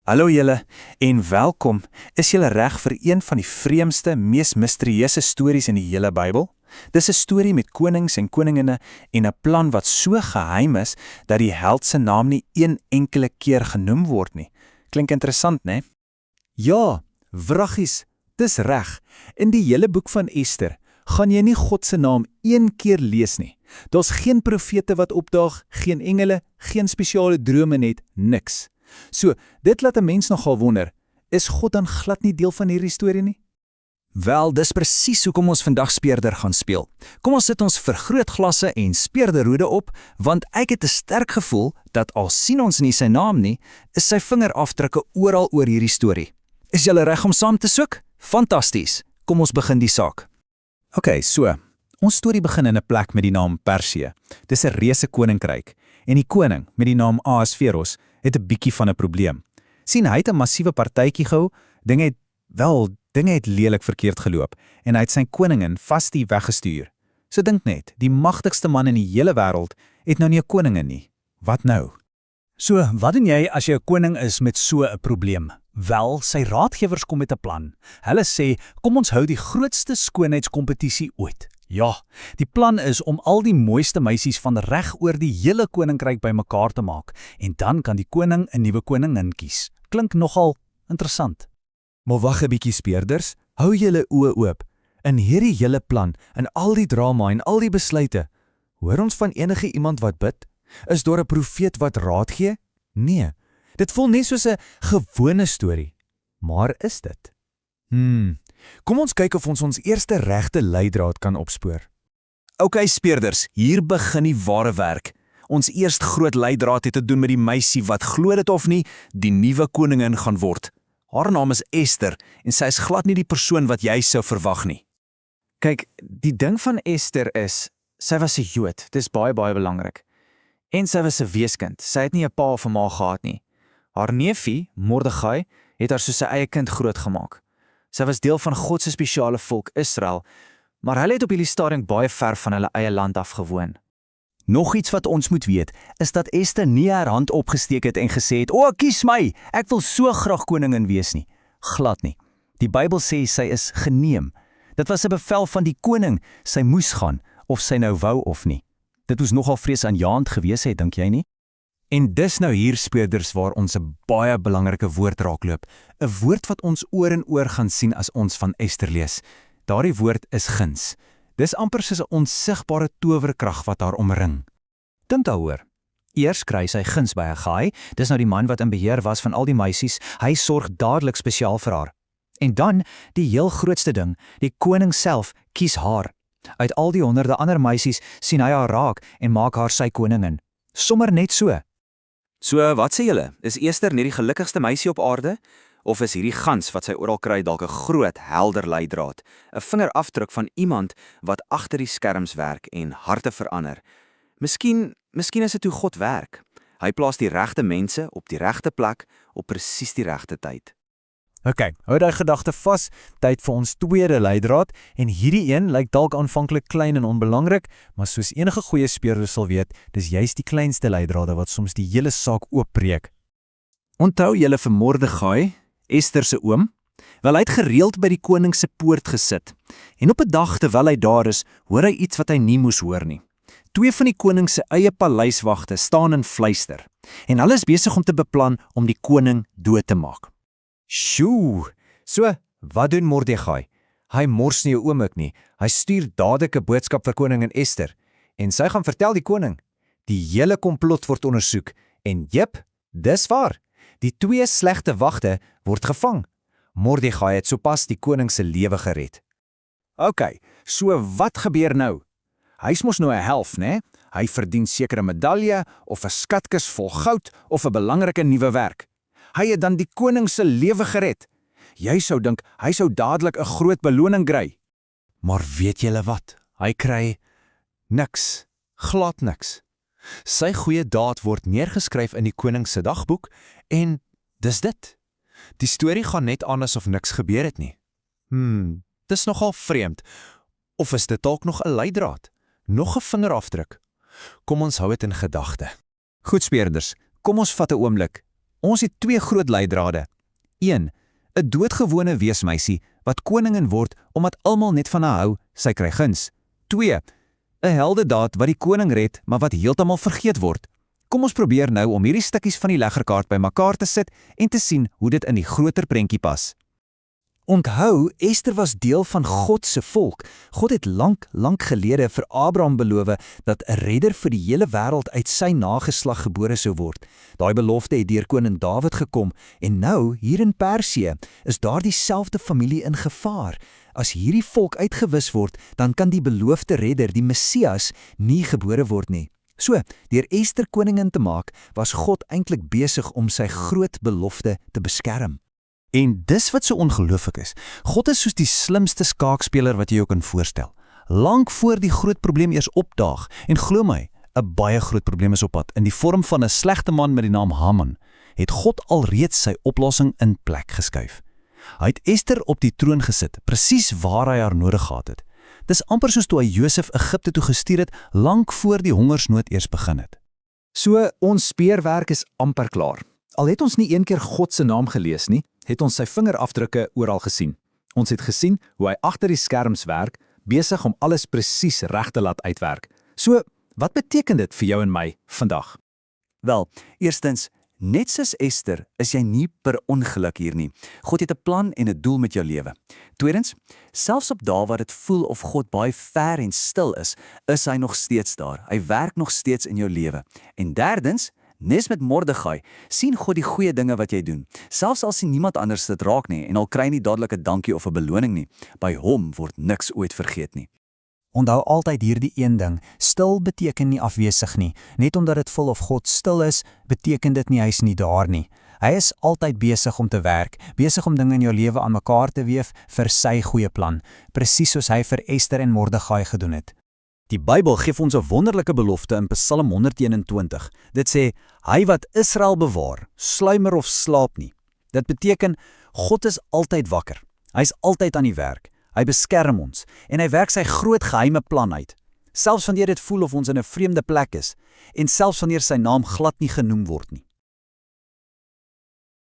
Hallo julle en welkom. Is julle reg vir een van die vreemdste, mees misterieuse stories in die hele Bybel? Dis 'n storie met konings en koninginne en 'n plan wat so geheim is dat die held se naam nie een enkele keer genoem word nie. Klink interessant, né? Ja, wraggies, dis reg. In die hele boek van Ester gaan jy nie God se naam een keer lees nie. Daar's geen profete wat opdaag, geen engele, geen spesiale drome net, niks. So, dit laat 'n mens nogal wonder, is God dan glad nie deel van hierdie storie nie? Wel, dis presies hoekom ons vandag speurder gaan speel. Kom ons sit ons vergrootglasse en speurderhoede op, want ek het 'n sterk gevoel dat al sien ons nie sy naam nie, is sy vingerafdrukke oral oor hierdie storie. Is julle reg om saam te soek? Fantasties. Kom ons begin die saak. OK, so, ons storie begin in 'n plek met die naam Persië. Dis 'n reuse koninkryk en die koning met die naam Ahasveros het 'n bietjie van 'n probleem. Sien, hy het 'n massiewe partytjie gehou, dinge het lelik verkeerd geloop en hy het sy koningin Vashti weggestuur. So dink net, die magtigste man in die hele wêreld het nou nie 'n koningin nie. Wat nou? So, wat doen jy as jy 'n koning is met so 'n probleem? Wel, sy raadgewers kom met 'n plan. Hulle sê, kom ons hou die grootste skoonheidskompetisie ooit. Ja, die plan is om al die mooiste meisies van reg oor die hele koninkryk bymekaar te maak en dan kan die koning 'n nuwe koningin kies. Klink nogal interessant. Maar wag 'n bietjie speurders, hou julle oë oop. In hierdie hele plan, in al die drama en al die besluite, hoor ons van enige iemand wat bid? Is daar 'n profeet wat raad gee? Nee, dit voel net soos 'n gewone storie. Maar is dit? Kom ons kyk of ons eerste regte leidraad kan opspoor. OK speurders, hier begin die ware werk. Ons eerste groot leidraad het te doen met die meisie wat, glo dit of nie, die nuwe koningin gaan word. Haar naam is Ester en sy is glad nie die persoon wat jy sou verwag nie. Kyk, die ding van Ester is, sy was 'n Jood, dis baie belangrik. En sy was 'n weeskind, sy het nie 'n pa of 'n ma gehad nie. Haar neefie, Mordegai, het haar soos sy eie kind grootgemaak. Sy was deel van God se spesiale volk Israel, maar hulle het op hierdie stadium baie ver van hulle eie land af gewoon. Nog iets wat ons moet weet, is dat Ester nie haar hand opgesteek het en gesê het, "O, kies my, ek wil so graag koningin wees nie." Glad nie. Die Bybel sê sy is geneem. Dit was 'n bevel van die koning, sy moes gaan, of sy nou wou of nie. Dit moes nogal vreesaanjaend gewees het, dink jy nie? En dis nou hier speurders waar ons 'n baie belangrike woord raakloop. 'n Woord wat ons oor en oor gaan sien as ons van Ester lees. Daardie woord is guns. Dis amper soos 'n onsigbare towerkrag wat haar omring. Dink daaroor. Eers kry sy guns by Hegai, dis nou die man wat in beheer was van al die meisies, hy sorg dadelik spesiaal vir haar. En dan, die heel grootste ding, die koning self kies haar. Uit al die honderde ander meisies sien hy haar raak en maak haar sy koningin. Sommer net so. So, wat sê julle? Is Ester nie die gelukkigste meisie op aarde? Of is hierdie gans wat sy oral kry dalk 'n groot, helder leidraad, 'n vingerafdruk van iemand wat agter die skerms werk en harte verander? Miskien is dit hoe God werk. Hy plaas die regte mense op die regte plek op presies die regte tyd. OK, hou daai gedagte vas, tyd vir ons tweede leidraad en hierdie een lyk dalk aanvanklik klein en onbelangrik, maar soos enige goeie speurder sal weet, dis juist die kleinste leidrade wat soms die hele saak oopbreek. Onthou julle vir Mordegai, Ester se oom? Wel, hy het gereeld by die koning se poort gesit. En op 'n dag terwyl hy daar is, hoor hy iets wat hy nie moes hoor nie. Twee van die koning se eie paleiswagte staan en fluister. En hulle is besig om te beplan om die koning dood te maak. Sjoe, so, wat doen Mordegai? Hy mors nie 'n oomblik nie. Hy stuur dadelik 'n boodskap vir koningin Ester. En sy gaan vertel die koning. Die hele komplot word ondersoek. En jep, dis waar. Die twee slegte wagte word gevang. Mordegai het sopas die koning se lewe gered. OK, so wat gebeur nou? Hy's mos nou 'n held, né? Hy verdien seker 'n medalje of 'n skatkis vol goud of 'n belangrike nuwe werk. Hy het dan die koning se lewe gered. Jy sou dink hy sou dadelik 'n groot beloning kry. Maar weet julle wat? Hy kry niks, glad niks. Sy goeie daad word neergeskryf in die koning se dagboek en dis dit. Die storie gaan net aan asof niks gebeur het nie. Dis nogal vreemd. Of is dit dalk nog 'n leidraad? Nog 'n vingerafdruk? Kom ons hou dit in gedagte. Goed speurders, kom ons vat 'n oomblik. Ons het 2 groot leidrade. 1. 'n doodgewone weesmeisie wat koningin word omdat almal net van haar hou, sy kry guns. 2. 'n heldedaad wat die koning red, maar wat heeltemal vergeet word. Kom ons probeer nou om hierdie stukkies van die leggerkaart bymekaar te sit en te sien hoe dit in die groter prentjie pas. Onthou, Ester was deel van God se volk. God het lank gelede vir Abraham beloof dat 'n redder vir die hele wêreld uit sy nageslag gebore sou word. Daai belofte het deur koning Dawid gekom en nou, hier in Persië, is daardie selfde familie in gevaar. As hierdie volk uitgewis word, dan kan die beloofde redder, die Messias, nie gebore word nie. So, deur Ester koningin te maak, was God eintlik besig om sy groot belofte te beskerm. En dis wat so ongelooflik is. God is soos die slimste skaakspeler wat jy jou kan voorstel. Lank voor die groot probleem eers opdaag, en glo my, 'n baie groot probleem is op pad, in die vorm van 'n slegte man met die naam Haman, het God alreeds sy oplossing in plek geskuif. Hy het Ester op die troon gesit, presies waar hy haar nodig gehad het. Dis amper soos toe hy Josef Egipte toe gestuur het, lank voor die hongersnood eers begin het. So, ons speurwerk is amper klaar. Al het ons nie een keer God se naam gelees nie, het ons sy vingerafdrukke oral gesien. Ons het gesien hoe hy agter die skerms werk, besig om alles presies reg te laat uitwerk. So, wat beteken dit vir jou en my vandag? Wel, eerstens, net soos Ester is jy nie per ongeluk hier nie. God het 'n plan en 'n doel met jou lewe. Tweedens, selfs op dae wat dit voel of God baie ver en stil is hy nog steeds daar. Hy werk nog steeds in jou lewe. En derdens, nes met Mordegai, sien God die goeie dinge wat jy doen. Selfs al sien niemand anders dit raak nie en al kry nie dadelik 'n dankie of 'n beloning nie. By hom word niks ooit vergeet nie. Onthou altyd hierdie een ding, stil beteken nie afwesig nie. Net omdat dit voel of God stil is, beteken dit nie hy is nie daar nie. Hy is altyd besig om te werk, besig om dinge in jou lewe aan mekaar te weef vir sy goeie plan, presies soos hy vir Ester en Mordegai gedoen het. Die Bybel gee ons 'n wonderlike belofte in Psalm 121. Dit sê, hy wat Israel bewaar, sluimer of slaap nie. Dit beteken, God is altyd wakker. Hy is altyd aan die werk. Hy beskerm ons en hy werk sy groot geheime plan uit. Selfs wanneer dit voel of ons in 'n vreemde plek is en selfs wanneer sy naam glad nie genoem word nie.